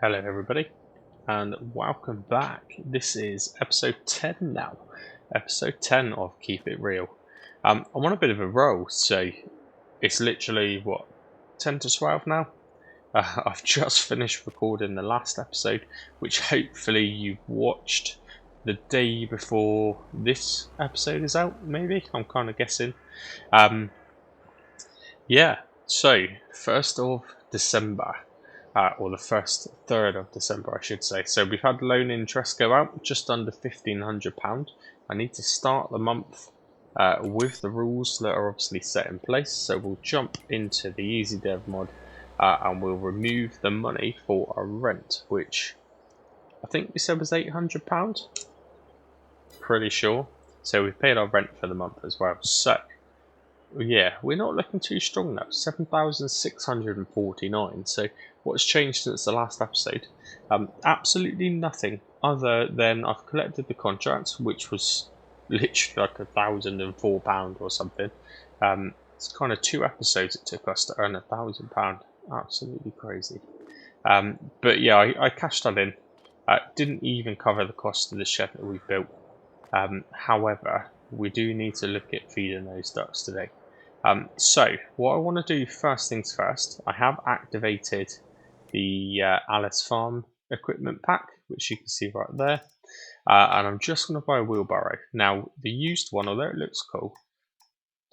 Hello everybody and welcome back. This is episode 10 now. Episode 10 of Keep It Real. I'm on a bit of a roll, so it's literally what, 10 to 12 now? I've just finished recording the last episode, which hopefully you've watched the day before this episode is out, maybe? I'm kind of guessing. Yeah, so 1st of December. Or the first third of December, I should say. So we've had loan interest go out, just under £1,500. I need to start the month with the rules that are obviously set in place. So we'll jump into the Easy Dev mod and we'll remove the money for a rent, which I think we said was £800. Pretty sure. So we've paid our rent for the month as well. So yeah, we're not looking too strong now. 7,649. So what's changed since the last episode? Absolutely nothing other than I've collected the contract, which was literally like £1,004 or something. It's kind of 2 episodes it took us to earn £1,000. Absolutely crazy. But yeah, I cashed that in. Didn't even cover the cost of the shed that we built. However, we do need to look at feeding those ducks today. So what I want to do first things first, I have activated the Alice Farm equipment pack, which you can see right there, and I'm just going to buy a wheelbarrow. Now the used one, although it looks cool,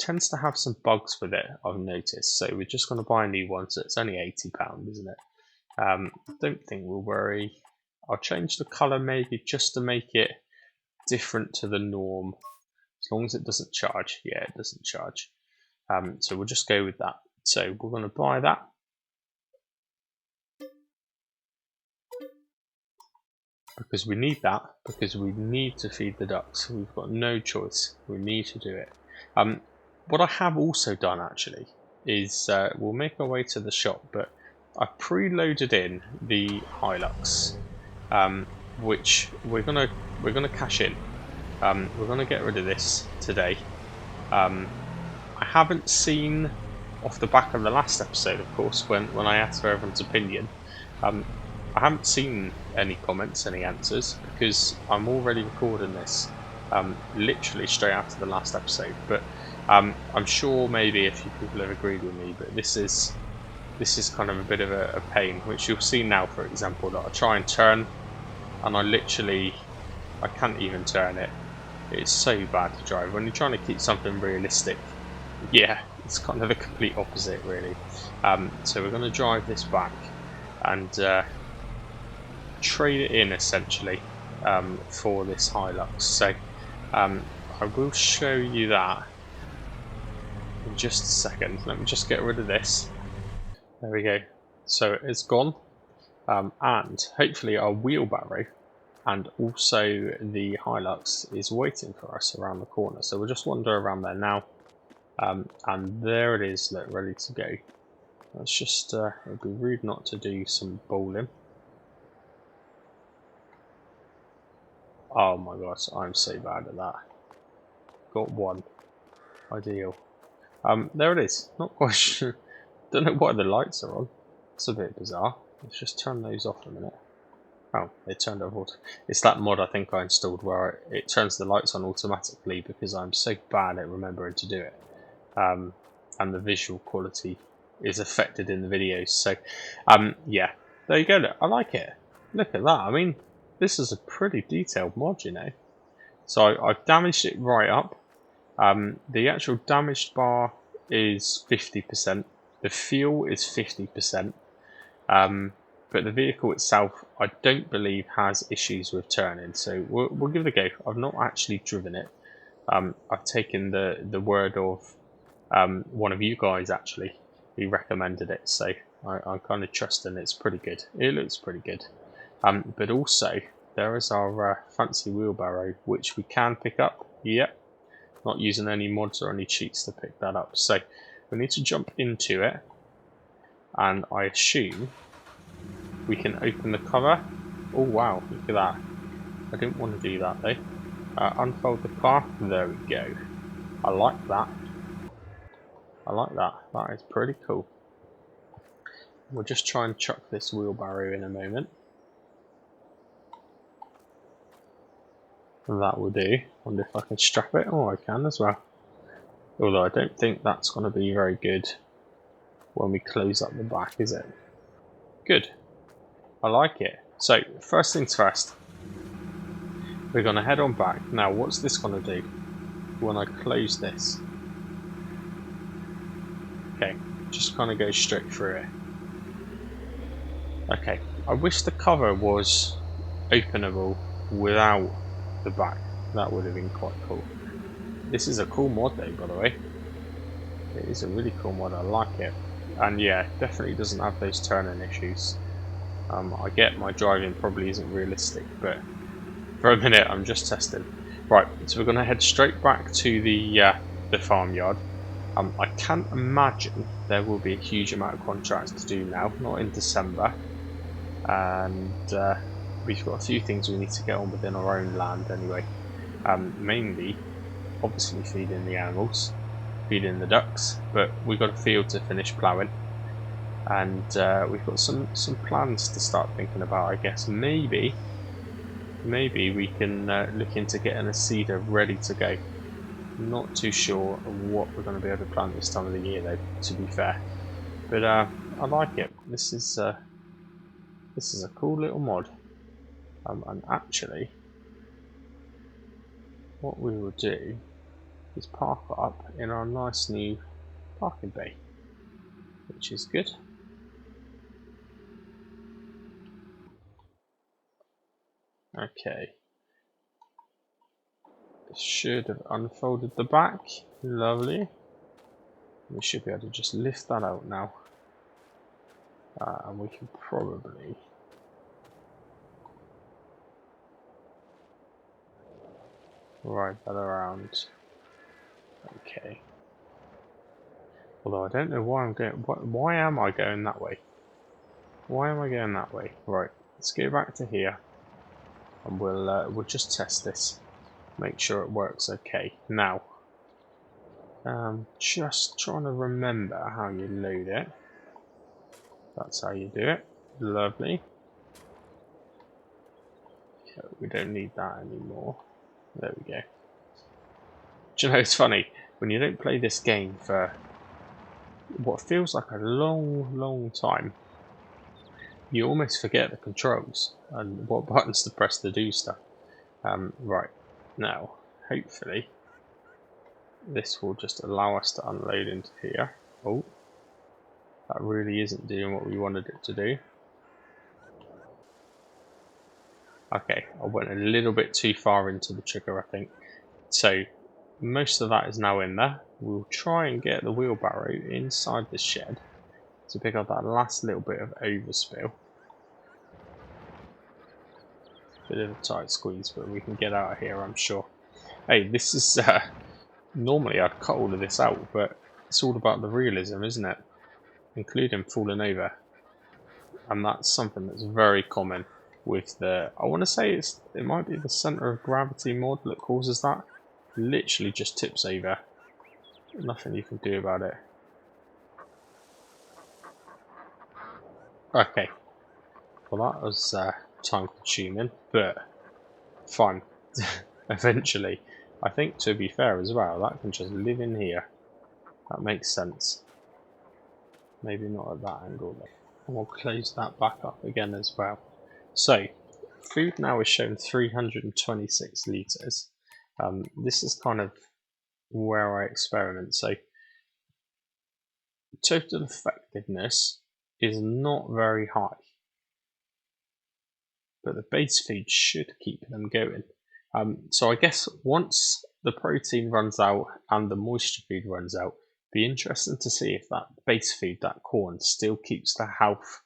tends to have some bugs with it, I've noticed, so we're just going to buy a new one. So it's only £80, isn't it? Don't think we'll worry. I'll change the colour maybe just to make it different to the norm, as long as it doesn't charge. Yeah, it doesn't charge. So we'll just go with that. So we're going to buy that. Because we need that, because we need to feed the ducks. We've got no choice. We need to do it. What I have also done actually is we'll make our way to the shop, but I preloaded in the Hilux, which we're gonna cash in. We're gonna get rid of this today. I haven't seen, off the back of the last episode, of course, when I asked for everyone's opinion, I haven't seen any comments, any answers, because I'm already recording this literally straight after the last episode. But I'm sure maybe a few people have agreed with me, but this is kind of a bit of a pain, which you'll see now, for example, that I try and turn, and I can't even turn it. It's so bad to drive when you're trying to keep something realistic. Yeah, it's kind of the complete opposite, really. So we're going to drive this back and trade it in, essentially, for this Hilux. So I will show you that in just a second. Let me just get rid of this. There we go. So it's gone. And hopefully our wheelbarrow and also the Hilux is waiting for us around the corner. So we'll just wander around there now. And there it is, look, ready to go. Let's just, it'd be rude not to do some bowling. Oh my gosh, I'm so bad at that. Got one. Ideal. There it is. Not quite sure. Don't know why the lights are on. It's a bit bizarre. Let's just turn those off a minute. Oh, they turned off. It's that mod I think I installed where it turns the lights on automatically because I'm so bad at remembering to do it. And the visual quality is affected in the videos. So, yeah, there you go. Look, I like it. Look at that. I mean, this is a pretty detailed mod, you know. So I've damaged it right up. The actual damaged bar is 50%. The fuel is 50%. But the vehicle itself, I don't believe has issues with turning. So we'll give it a go. I've not actually driven it. I've taken the word of one of you guys actually who recommended it, so I'm kind of trusting it's pretty good. It looks pretty good. But also there is our fancy wheelbarrow, which we can pick up. Yep, not using any mods or any cheats to pick that up. So we need to jump into it, and I assume we can open the cover. Oh wow, look at that. I didn't want to do that though. Unfold the car. There we go. I like that. I like that. That is pretty cool. We'll just try and chuck this wheelbarrow in a moment. And that will do. Wonder if I can strap it. Oh, I can as well. Although I don't think that's going to be very good when we close up the back, is it? Good. I like it. So, first things first. We're going to head on back. Now, what's this going to do when I close this? Okay, just kind of go straight through it. Okay, I wish the cover was openable without the back. That would have been quite cool. This is a cool mod though, by the way. It is a really cool mod, I like it. And yeah, definitely doesn't have those turning issues. I get my driving probably isn't realistic, but for a minute I'm just testing. Right, so we're going to head straight back to the farmyard. I can't imagine there will be a huge amount of contracts to do now, not in December. And we've got a few things we need to get on within our own land anyway. Mainly, obviously feeding the animals, feeding the ducks, but we've got a field to finish ploughing. And we've got some plans to start thinking about, I guess. Maybe we can look into getting a seeder ready to go. Not too sure what we're going to be able to plant this time of the year though, to be fair. But I like it. This is a cool little mod. And actually, what we will do is park up in our nice new parking bay, which is good. Okay. Should have unfolded the back. Lovely. We should be able to just lift that out now. And we can probably ride that around. Okay. Although I don't know why I'm going. Why am I going that way? Why am I going that way? Right. Let's go back to here, and we'll just test this. Make sure it works okay. Now, just trying to remember how you load it. That's how you do it. Lovely. Okay, we don't need that anymore. There we go. Do you know, it's funny, when you don't play this game for what feels like a long time, you almost forget the controls and what buttons to press to do stuff. Right, now, hopefully, this will just allow us to unload into here. Oh, that really isn't doing what we wanted it to do. Okay, I went a little bit too far into the trigger, I think. So, most of that is now in there. We'll try and get the wheelbarrow inside the shed to pick up that last little bit of overspill. Bit of a tight squeeze, but we can get out of here, I'm sure. Hey, this is... normally I'd cut all of this out, but it's all about the realism, isn't it? Including falling over. And that's something that's very common with the... I want to say it might be the centre of gravity mod that causes that. Literally just tips over. Nothing you can do about it. Okay. Well, that was time consuming, but fine. Eventually. I think, to be fair as well, that can just live in here. That makes sense. Maybe not at that angle though. And we'll close that back up again as well. So, food now is shown 326 litres. This is kind of where I experiment. So, total effectiveness is not very high, but the base feed should keep them going. So I guess once the protein runs out and the moisture feed runs out, be interesting to see if that base feed, that corn, still keeps the health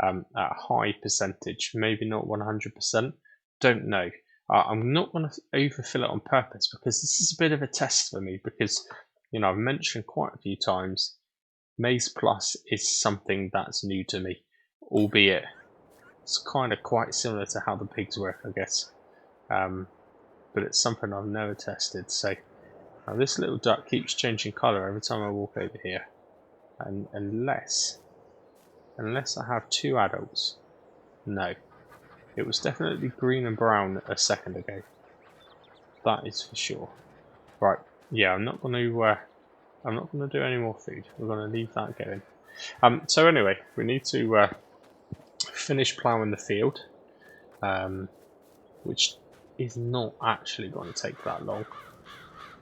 at a high percentage. Maybe not 100%. Don't know. I'm not going to overfill it on purpose because this is a bit of a test for me. Because I've mentioned quite a few times, Maize Plus is something that's new to me, albeit it's kind of quite similar to how the pigs work, I guess. But it's something I've never tested. So now this little duck keeps changing colour every time I walk over here, and unless unless I have two adults. No, it was definitely green and brown a second ago. That is for sure. Right, yeah, I'm not going to do any more food. We're going to leave that going. So anyway, we need to finish ploughing the field, which is not actually going to take that long,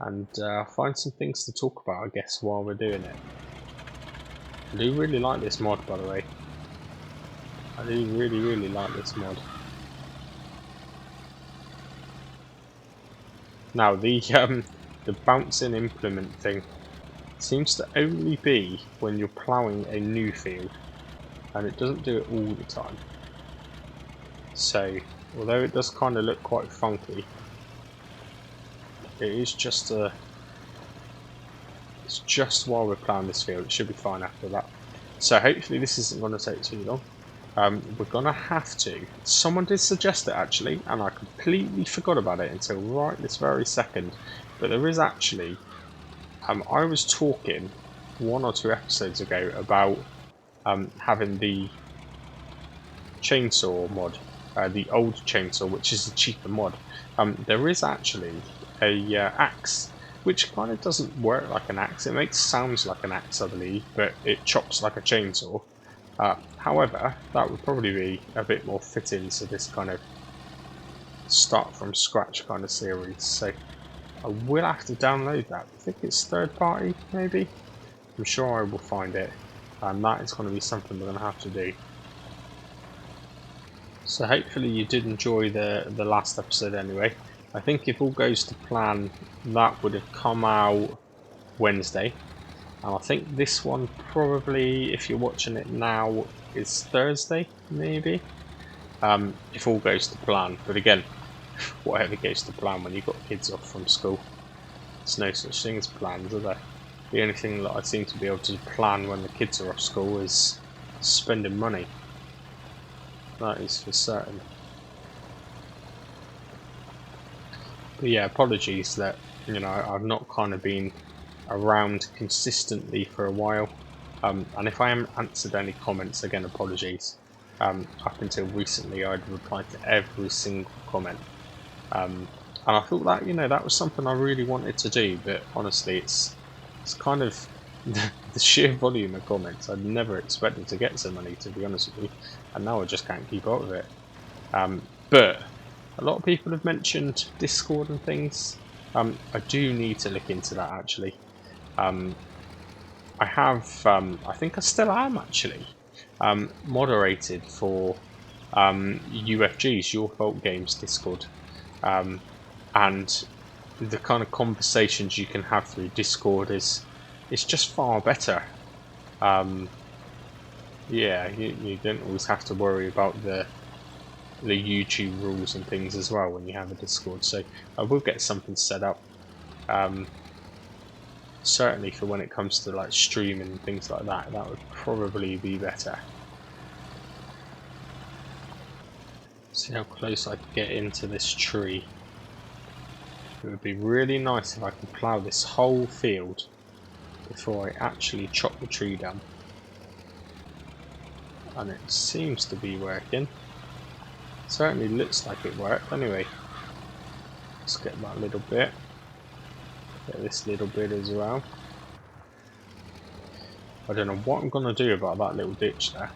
and find some things to talk about, I guess, while we're doing it. I do really like this mod, by the way. I do really like this mod. Now the bouncing implement thing seems to only be when you're ploughing a new field, and it doesn't do it all the time. So although it does kind of look quite funky, it is just it's just while we're ploughing this field. It should be fine after that. So hopefully this isn't going to take too long. We're going to have to. Someone did suggest it actually, and I completely forgot about it until right this very second. But there is actually, I was talking 1 or 2 episodes ago about having the chainsaw mod, the old chainsaw, which is a cheaper mod. There is actually a axe, which kind of doesn't work like an axe. It makes sounds like an axe, I believe, but it chops like a chainsaw. However, that would probably be a bit more fitting to this kind of start from scratch kind of series. So I will have to download that. I think it's third party, maybe. I'm sure I will find it, and that is going to be something we're going to have to do. So hopefully you did enjoy the last episode anyway. I think if all goes to plan, that would have come out Wednesday. And I think this one probably, if you're watching it now, is Thursday, maybe? If all goes to plan. But again, whatever goes to plan when you've got kids off from school. There's no such thing as plans, are there? The only thing that I seem to be able to plan when the kids are off school is spending money. That is for certain. But yeah, apologies that, you know, I've not kind of been around consistently for a while. And if I haven't answered any comments, again, apologies. Up until recently, I'd replied to every single comment. And I thought that, you know, that was something I really wanted to do, but honestly, it's kind of the sheer volume of comments. I'd never expected to get so many, to be honest with you, and now I just can't keep up with it. But a lot of people have mentioned Discord and things. I do need to look into that actually. I have, I think I still am actually, moderated for UFG's Your Fault Games Discord, and the kind of conversations you can have through Discord is just far better. Yeah, you don't always have to worry about the YouTube rules and things as well when you have a Discord, so I will get something set up. Certainly for when it comes to like streaming and things like that, that would probably be better. See how close I can get into this tree. It would be really nice if I could plough this whole field before I actually chop the tree down. And it seems to be working. Certainly looks like it worked. Anyway, let's get that little bit. Get this little bit as well. I don't know what I'm going to do about that little ditch there.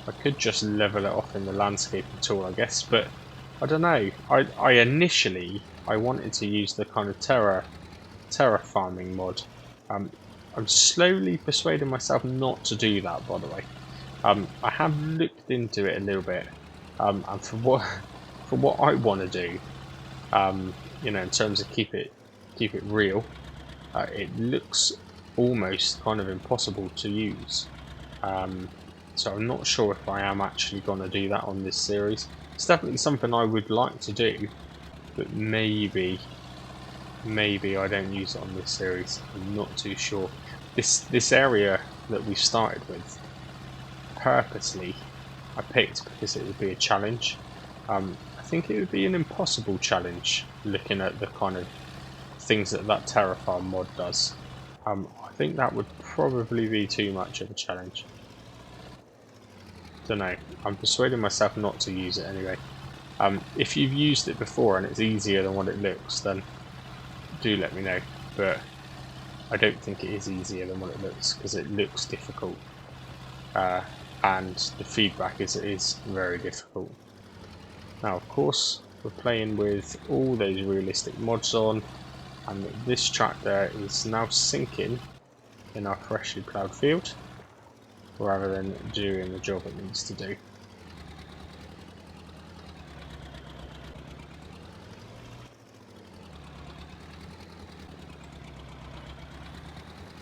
I could just level it off in the landscaping tool, I guess, but I don't know. I initially wanted to use the kind of terra farming mod. I'm slowly persuading myself not to do that, by the way. I have looked into it a little bit, and for what I want to do, you know, in terms of keep it real, it looks almost kind of impossible to use. So I'm not sure if I am actually going to do that on this series. It's definitely something I would like to do, but maybe I don't use it on this series. I'm not too sure. This area that we started with, purposely I picked because it would be a challenge. I think it would be an impossible challenge looking at the kind of things that Terraform mod does. I think that would probably be too much of a challenge. don't know. I'm persuading myself not to use it anyway. If you've used it before and it's easier than what it looks, then do let me know. But I don't think it is easier than what it looks, because it looks difficult. And the feedback is it is very difficult. Now, of course, we're playing with all those realistic mods on, and this tractor is now sinking in our freshly ploughed field, rather than doing the job it needs to do.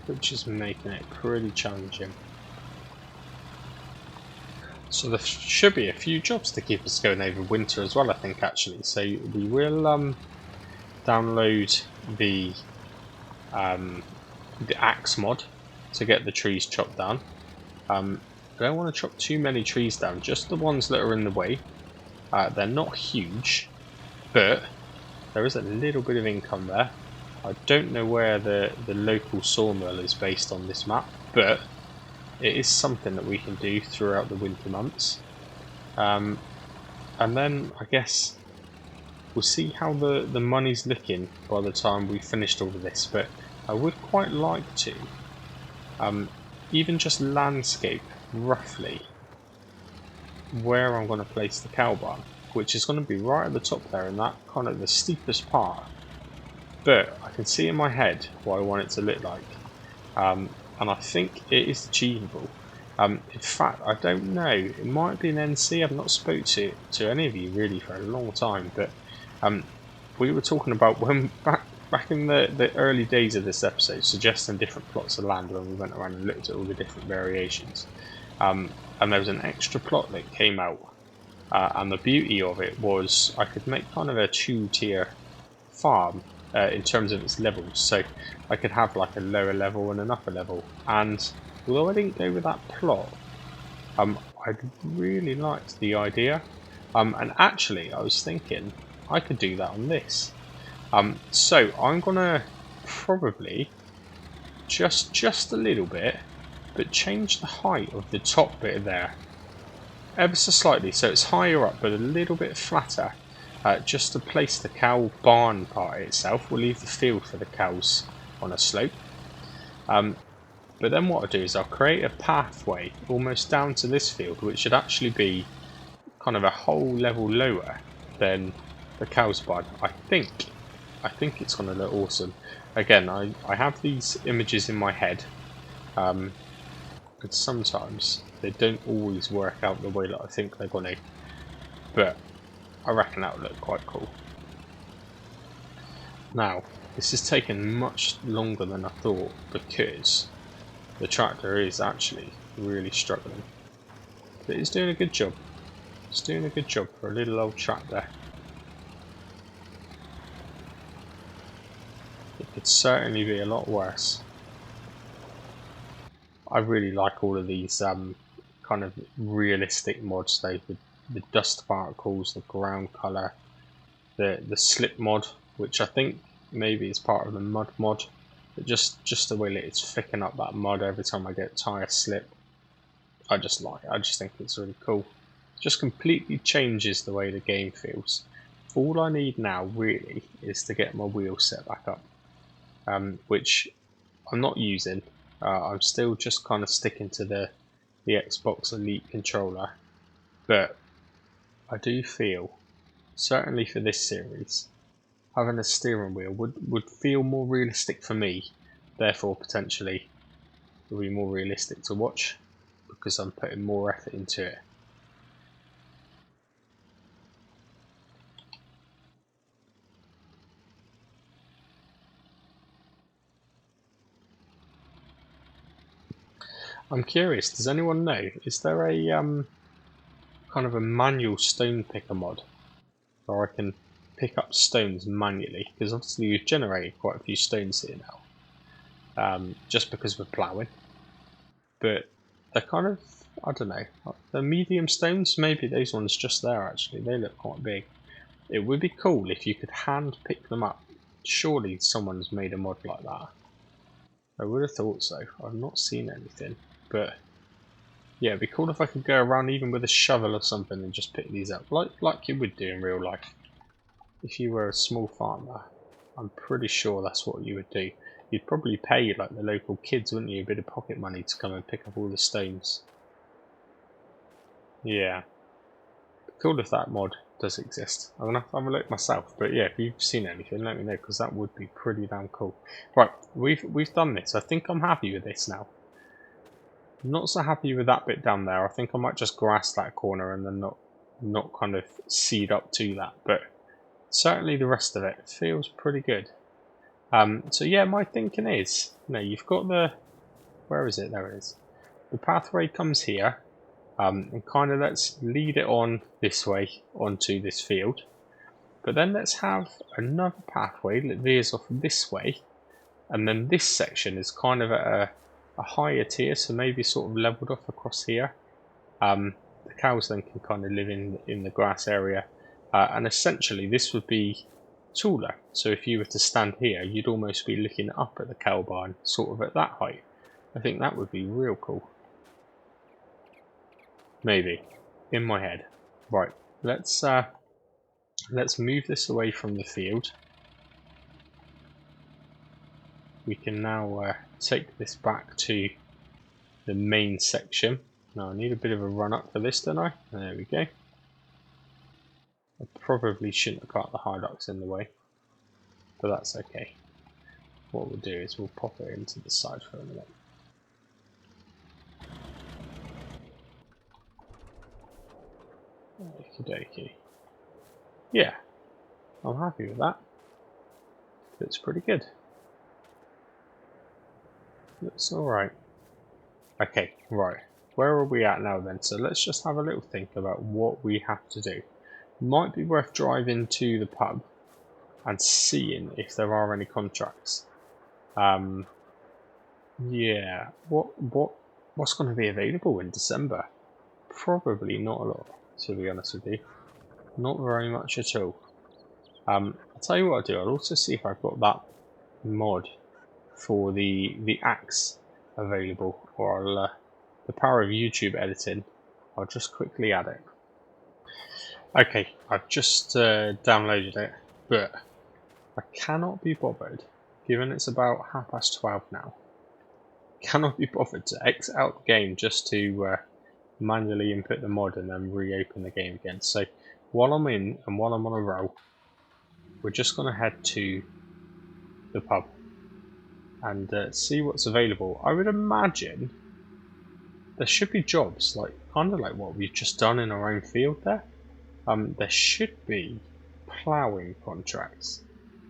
Which is making it pretty challenging. So there should be a few jobs to keep us going over winter as well, I think, actually. So we will download the axe mod to get the trees chopped down. I don't want to chop too many trees down, just the ones that are in the way. They're not huge, but there is a little bit of income there. I don't know where the local sawmill is based on this map, but it is something that we can do throughout the winter months. And then I guess we'll see how the money's looking by the time we've finished all of this, but I would quite like to even just landscape roughly where I'm going to place the cow barn, which is going to be right at the top there in that kind of the steepest part. But I can see in my head what I want it to look like, and I think it is achievable. In fact, I don't know, it might be an NC. I've not spoke to any of you really for a long time, but we were talking about when back in the early days of this episode, suggesting different plots of land when we went around and looked at all the different variations. And there was an extra plot that came out, and the beauty of it was I could make kind of a 2-tier farm in terms of its levels. So I could have like a lower level and an upper level, and although I didn't go with that plot, I really liked the idea, and actually I was thinking I could do that on this. So I'm gonna probably just a little bit, but change the height of the top bit there ever so slightly, so it's higher up but a little bit flatter, just to place the cow barn part itself. We'll leave the field for the cows on a slope, but then what I'll do is I'll create a pathway almost down to this field, which should actually be kind of a whole level lower than the cow's barn. I think it's going to look awesome. Again, I have these images in my head, but sometimes they don't always work out the way that I think they're going to, but I reckon that would look quite cool. Now, this has taken much longer than I thought, because the tractor is actually really struggling, but it's doing a good job. It's doing a good job for a little old tractor. It could certainly be a lot worse. I really like all of these kind of realistic mods, though, the dust particles, the ground colour, the slip mod, which I think maybe is part of the mud mod, but just the way that it's thickening up that mud every time I get tyre slip, I just like it. I just think it's really cool. It just completely changes the way the game feels. All I need now really is to get my wheels set back up, which I'm not using. I'm still just kind of sticking to the Xbox Elite controller, but I do feel, certainly for this series, having a steering wheel would feel more realistic for me, therefore potentially will be more realistic to watch, because I'm putting more effort into it. I'm curious, does anyone know, is there a kind of a manual stone picker mod where I can pick up stones manually? Because obviously we've generated quite a few stones here now, just because we're ploughing, but they're kind of, I don't know, they're medium stones. Maybe those ones just there, actually, they look quite big. It would be cool if you could hand pick them up. Surely someone's made a mod like that. I would have thought so. I've not seen anything, but Yeah, it'd be cool if I could go around even with a shovel or something and just pick these up, like you would do in real life. If you were a small farmer, I'm pretty sure that's what you would do. You'd probably pay like the local kids, wouldn't you, a bit of pocket money to come and pick up all the stones. Yeah. Cool if that mod does exist. I'm gonna have to have a look myself, but yeah, if you've seen anything, let me know, because that would be pretty damn cool. Right, we've done this. I think I'm happy with this now. Not so happy with that bit down there. I think I might just grass that corner and then not kind of seed up to that, but certainly the rest of it feels pretty good. So yeah, my thinking is, you've got the, where is it? There it is. The pathway comes here, and kind of let's lead it on this way onto this field. But then let's have another pathway that veers off this way, and then this section is kind of at a higher tier, so maybe sort of leveled off across here. The cows then can kind of live in the grass area, and essentially this would be taller. So if you were to stand here, you'd almost be looking up at the cow barn, sort of at that height. I think that would be real cool. Maybe in my head. Right, let's move this away from the field. We can now take this back to the main section. Now I need a bit of a run up for this, don't I? There we go. I probably shouldn't have got the hydrox in the way, but that's okay. What we'll do is we'll pop it into the side for a minute. Okie dokie. Yeah, I'm happy with that. Looks pretty good. Looks alright. Okay, right. Where are we at now then? So let's just have a little think about what we have to do. Might be worth driving to the pub and seeing if there are any contracts. Yeah. What's going to be available in December? Probably not a lot, to be honest with you. Not very much at all. I'll tell you what I'll do. I'll also see if I've got that mod for the axe available, or I'll, the power of YouTube editing. I'll just quickly add it. Okay, I've just downloaded it, but I cannot be bothered, given it's about 12:30 now. Cannot be bothered to exit out the game just to manually input the mod and then reopen the game again. So while I'm in and while I'm on a roll, we're just going to head to the pub and see what's available. I would imagine there should be jobs, like kind of like what we've just done in our own field there. There should be ploughing contracts.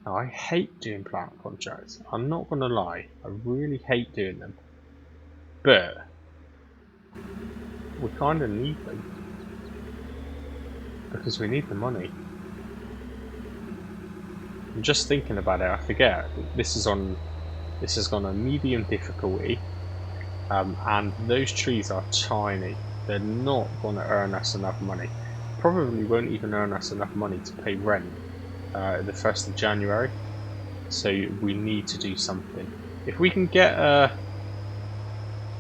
Now, I hate doing ploughing contracts. I'm not going to lie. I really hate doing them. But we kind of need them because we need the money. I'm just thinking about it. I forget. This is on a medium difficulty, and those trees are tiny. They're not going to earn us enough money. Probably won't even earn us enough money to pay rent the 1st of January. So we need to do something. If we can get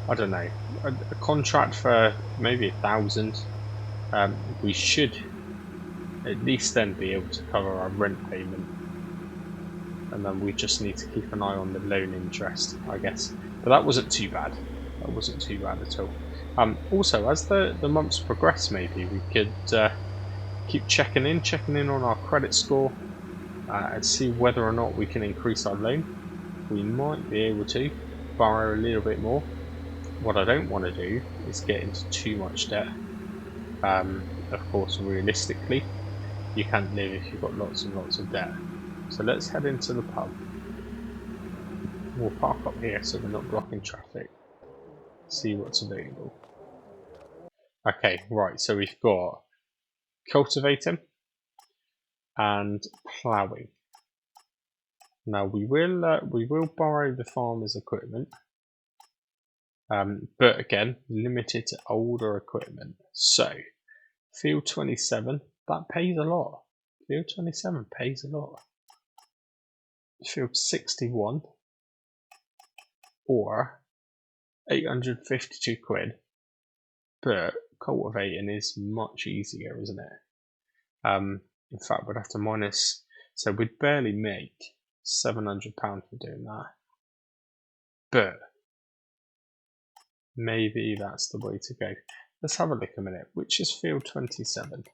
I don't know, a contract for maybe 1,000, we should at least then be able to cover our rent payment. And then we just need to keep an eye on the loan interest, I guess. But that wasn't too bad. That wasn't too bad at all. Also, as the months progress, maybe we could keep checking in on our credit score and see whether or not we can increase our loan. We might be able to borrow a little bit more. What I don't want to do is get into too much debt. Of course, realistically, you can't live if you've got lots and lots of debt. So let's head into the pub. We'll park up here so we're not blocking traffic. See what's available. Okay, right, so we've got cultivating and ploughing. Now we will borrow the farmer's equipment, but again limited to older equipment. So field 27, that pays a lot. Field 27 pays a lot. Field 61 or 852 quid. but cultivating is much easier, isn't it? In fact, we'd have to minus, so we'd barely make £700 for doing that, but maybe that's the way to go. Let's have a look a minute. Which is field 27?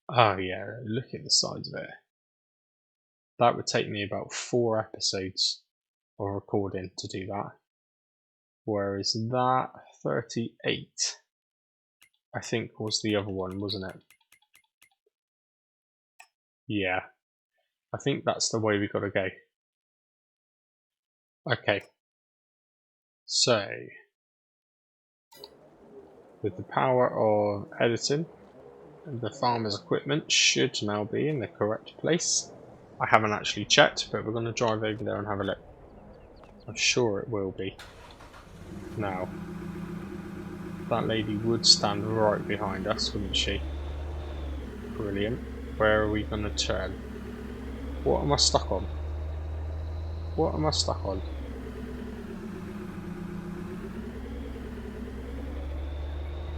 Oh yeah, look at the size of it. That would take me about 4 episodes of recording to do that. Whereas that 38, I think, was the other one, wasn't it? Yeah, I think that's the way we got to go. Okay, so with the power of editing, the farmer's equipment should now be in the correct place. I haven't actually checked, but we're going to drive over there and have a look. I'm sure it will be. Now, that lady would stand right behind us, wouldn't she? Brilliant. Where are we going to turn? What am I stuck on? What am I stuck on?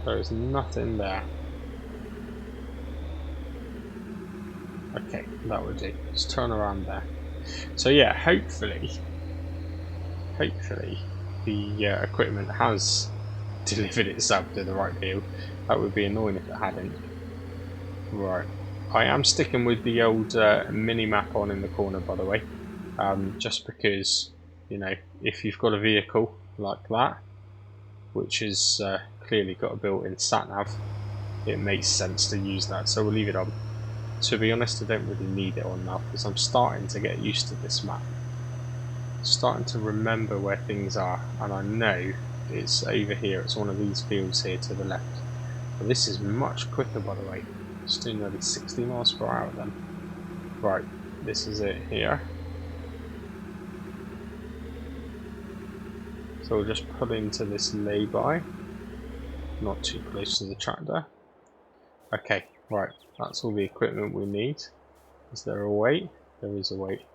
There is nothing there. Okay, that would do. Let's turn around there. So yeah, hopefully the equipment has delivered itself to the right field. That would be annoying if it hadn't. Right, I am sticking with the old mini map on in the corner, by the way, just because, you know, if you've got a vehicle like that, which has clearly got a built-in sat-nav, it makes sense to use that, so we'll leave it on. To be honest, I don't really need it on now, because I'm starting to get used to this map. I'm starting to remember where things are, and I know it's over here, it's one of these fields here to the left. But this is much quicker, by the way. It's doing nearly 60 miles per hour then. Right, this is it here. So we'll just pull into this lay-by, not too close to the tractor. Okay, right, that's all the equipment we need. Is there a way? There is a way.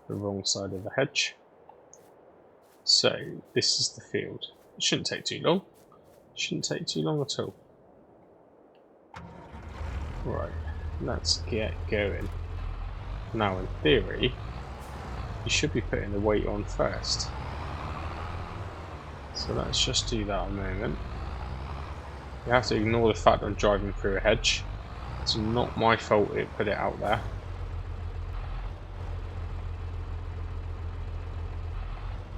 The wrong side of the hedge. So this is the field. It shouldn't take too long. It shouldn't take too long at all. Right, let's get going. Now in theory, you should be putting the weight on first. So let's just do that a moment. You have to ignore the fact I'm driving through a hedge. It's not my fault it put it out there.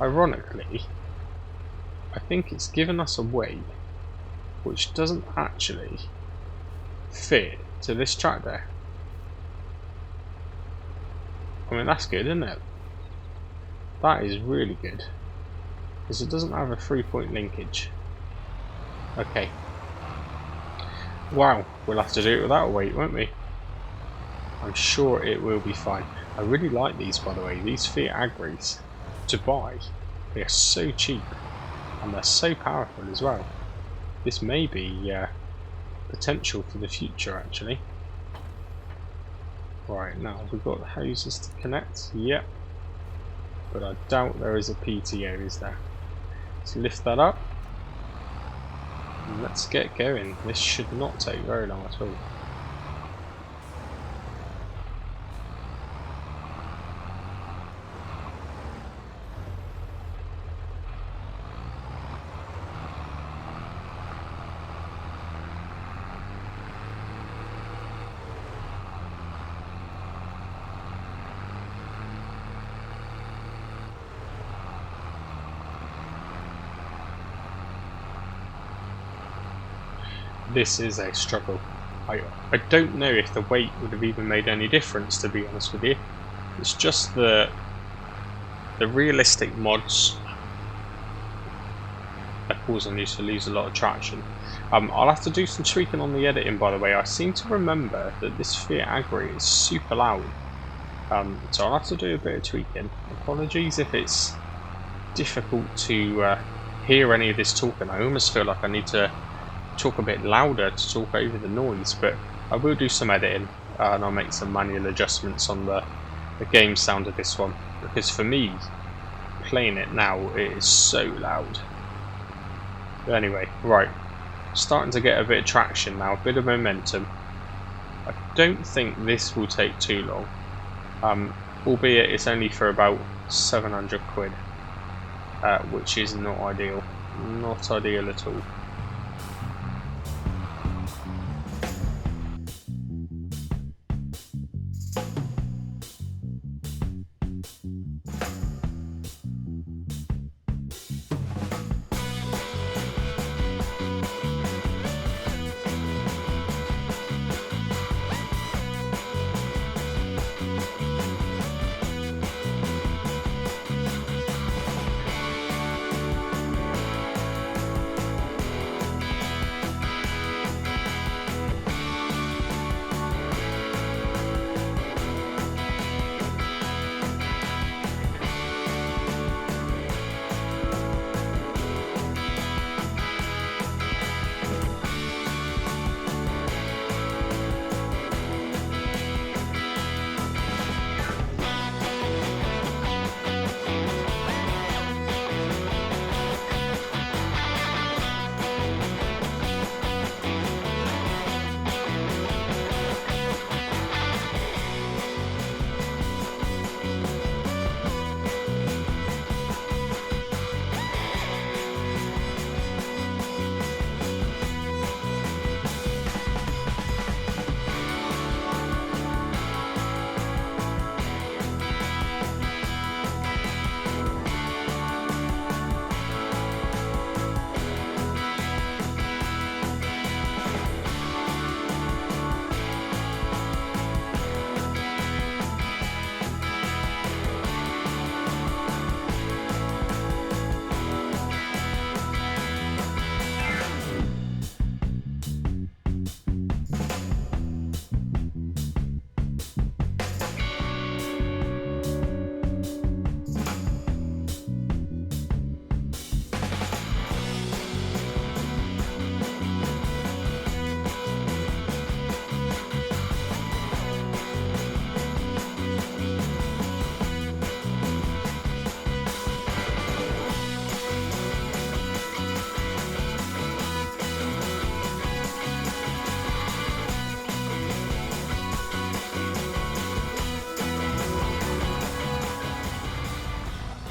Ironically, I think it's given us a weight which doesn't actually fit to this tractor. I mean, that's good, isn't it? That is really good, because it doesn't have a 3-point linkage. Okay. Wow, we'll have to do it without a weight, won't we? I'm sure it will be fine. I really like these, by the way. These Fiat Agris to buy, they are so cheap and they're so powerful as well. This may be potential for the future, actually. Right, now we've got the hoses to connect. Yep, but I doubt there is a PTO, is there? Let's lift that up and let's get going. This should not take very long at all. This is a struggle. I don't know if the weight would have even made any difference, to be honest with you. It's just the realistic mods are causing these to lose a lot of traction. I'll have to do some tweaking on the editing, by the way. I seem to remember that this Fiat Agri is super loud, so I'll have to do a bit of tweaking. Apologies if it's difficult to hear any of this talking. I almost feel like I need to talk a bit louder to talk over the noise, but I will do some editing and I'll make some manual adjustments on the game sound of this one, because for me playing it now, it is so loud. But anyway, right, starting to get a bit of traction now, a bit of momentum. I don't think this will take too long, albeit it's only for about 700 quid, which is not ideal, not ideal at all.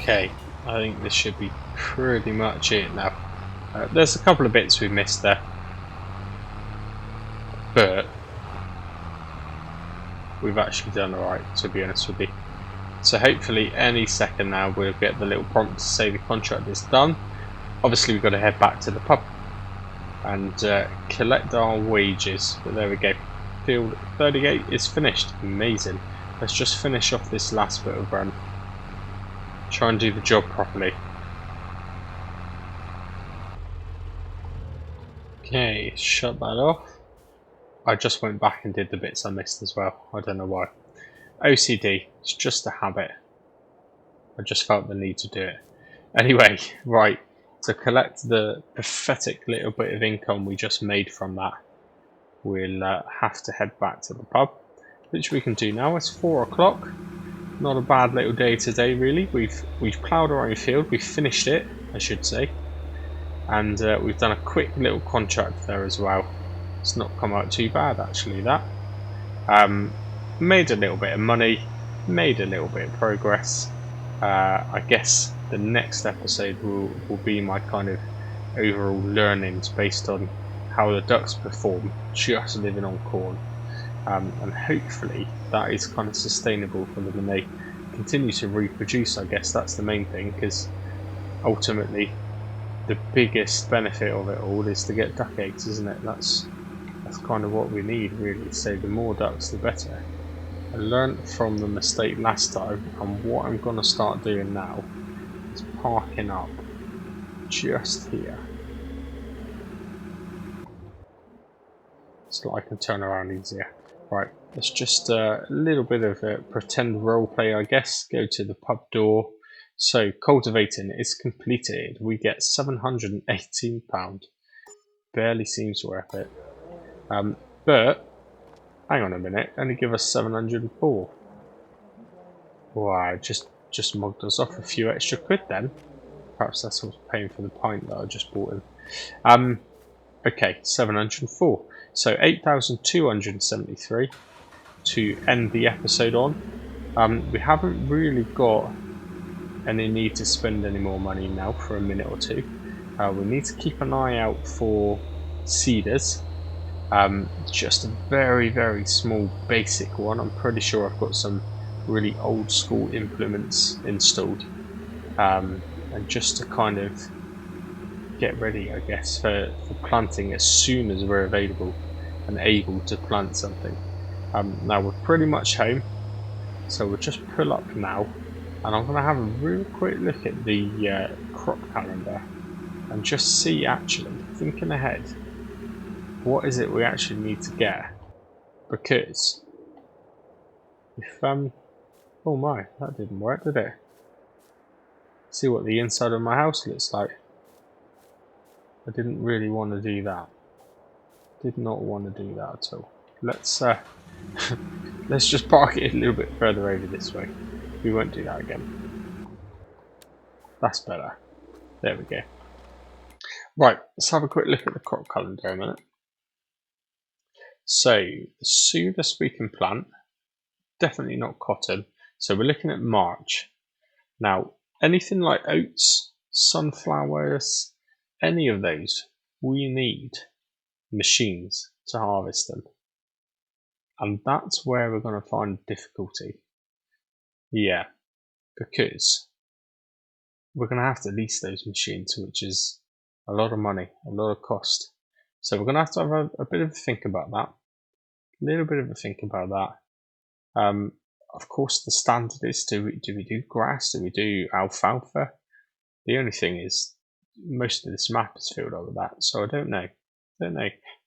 Okay, I think this should be pretty much it now. There's a couple of bits we missed there, but we've actually done alright, to be honest with you. So hopefully any second now we'll get the little prompt to say the contract is done. Obviously we've got to head back to the pub and collect our wages, but there we go. Field 38 is finished. Amazing. Let's just finish off this last bit of run. Try and do the job properly. Okay, shut that off. I just went back and did the bits I missed as well. I don't know why. OCD, it's just a habit. I just felt the need to do it. Anyway, right, to collect the pathetic little bit of income we just made from that, we'll have to head back to the pub, which we can do now. It's 4 o'clock. Not a bad little day today, really. We've ploughed our own field. We've finished it, I should say, and we've done a quick little contract there as well. It's not come out too bad, actually. That made a little bit of money, made a little bit of progress. I guess the next episode will be my kind of overall learnings based on how the ducks perform just living on corn. And hopefully that is kind of sustainable for them and they continue to reproduce. I guess that's the main thing, because ultimately the biggest benefit of it all is to get duck eggs, isn't it? That's kind of what we need, really. So the more ducks the better. I learned from the mistake last time, and what I'm going to start doing now is parking up just here so I can turn around easier. Right, let's just a little bit of a pretend roleplay, I guess. Go to the pub door. So cultivating is completed. We get £718. Barely seems worth it. But hang on a minute, only give us 704. Wow, just just mugged us off a few extra quid then. Perhaps that's what's paying for the pint that I just bought him. Okay, 704. So 8,273 to end the episode on. We haven't really got any need to spend any more money now for a minute or two. We need to keep an eye out for seeders. Just a very, very small basic one. I'm pretty sure I've got some really old school implements installed. And just to kind of get ready, I guess, for planting as soon as we're available and able to plant something. Now we're pretty much home, so we'll just pull up now, and I'm going to have a real quick look at the crop calendar and just see, actually, thinking ahead, what is it we actually need to get? Because if oh my, that didn't work, did it? See what the inside of my house looks like. I didn't really want to do that. Did not want to do that at all. Let's let's just park it a little bit further over this way. We won't do that again. That's better. There we go. Right, let's have a quick look at the crop calendar a minute. So, the soonest we can plant, definitely not cotton. So we're looking at March. Now, anything like oats, sunflowers, any of those, we need machines to harvest them. And that's where we're going to find difficulty. Yeah, because we're going to have to lease those machines, which is a lot of money, a lot of cost. So we're going to have a bit of a think about that. A little bit of a think about that. Of course, the standard is, do we do grass? Do we do alfalfa? The only thing is, most of this map is filled up with that, so I don't know.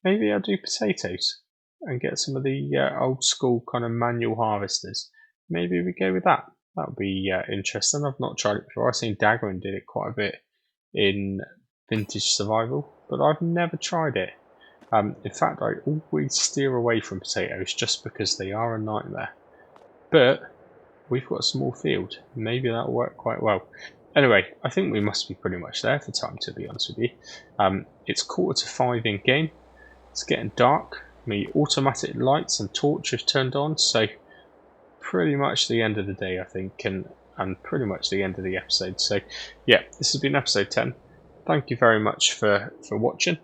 Maybe I'll do potatoes and get some of the old school kind of manual harvesters. Maybe we go with that. That would be interesting. I've not tried it before. I've seen Daggerin did it quite a bit in Vintage Survival, but I've never tried it. In fact, I always steer away from potatoes just because they are a nightmare. But we've got a small field. Maybe that'll work quite well. Anyway, I think we must be pretty much there for time, to be honest with you. It's 4:45 in game. It's getting dark. My automatic lights and torch have turned on, so pretty much the end of the day, I think, and pretty much the end of the episode. So yeah, this has been episode 10. Thank you very much for watching.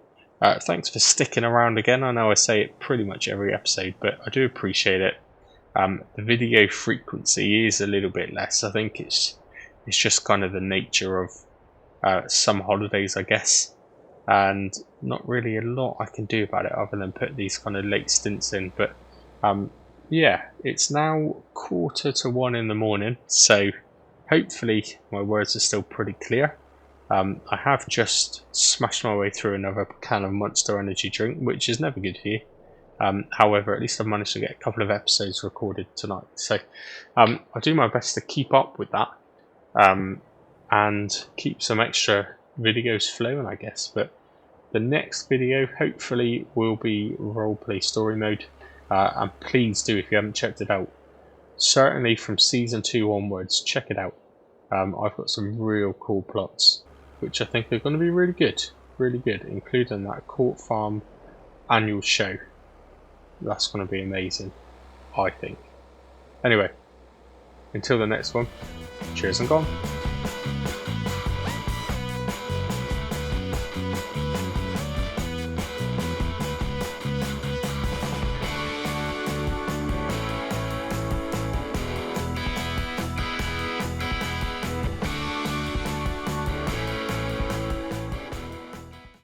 Thanks for sticking around again. I know I say it pretty much every episode, but I do appreciate it. The video frequency is a little bit less. I think it's just kind of the nature of some holidays, I guess, and not really a lot I can do about it other than put these kind of late stints in. But yeah, it's now 1:45 in the morning, so hopefully my words are still pretty clear. I have just smashed my way through another can of Monster Energy drink, which is never good for you. However, at least I've managed to get a couple of episodes recorded tonight, so I'll do my best to keep up with that and keep some extra videos flowing, I guess. But the next video hopefully will be roleplay story mode, and please do, if you haven't checked it out, certainly from season 2 onwards, check it out. I've got some real cool plots which I think are going to be really good, including that Court Farm annual show. That's going to be amazing, I think. Anyway, until the next one, cheers and gone.